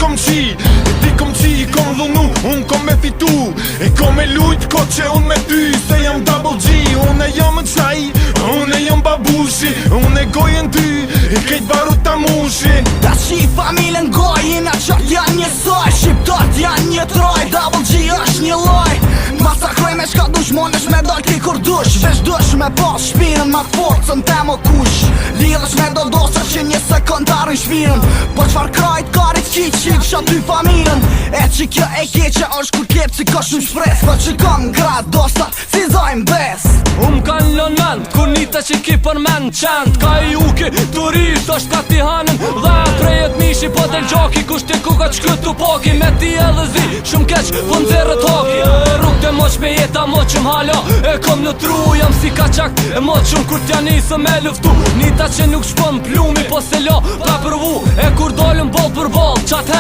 kom qi, e ti kom qi, i kom dhunu, unë kom me fitu, e kom me lujt, ko që unë me ty, se jam double G, unë e jam në qaj, unë e jam babushi, unë e gojën ty, e kejt baru ta mushi. Ta qi familjen gojin, a qart janë njësoj, shqiptart janë një troj, double G është një loj. Masakroj me shka dush, monesh me dal ti kur dush, vesh dush me pas shpinën ma forcën te mo kush. Lidhësh me do dosa që një sekundarën shpinën, po qfar krajt karit qi ksha ty familjen. E që kjo e keqe është kur kep si ka shumë shpres, po që kam grad dosa si zajmë bes. Kan lën men, kur nita që ki për men qend, ka i uki, turist është ka ti hanën, dhe prejet mishi po del gjoki, kush ti ku ka qkytu poki, me ti edhe zi, shumë keq, po nëzirët hoki. Rrug të moq me jeta moqëm hala, e kom në tru, jam si ka qak, e moqëm kur t'ja nisë me luftu, nita që nuk shpon plumi, po se lo, pa përvu, e kur dollëm bol për bol, qatë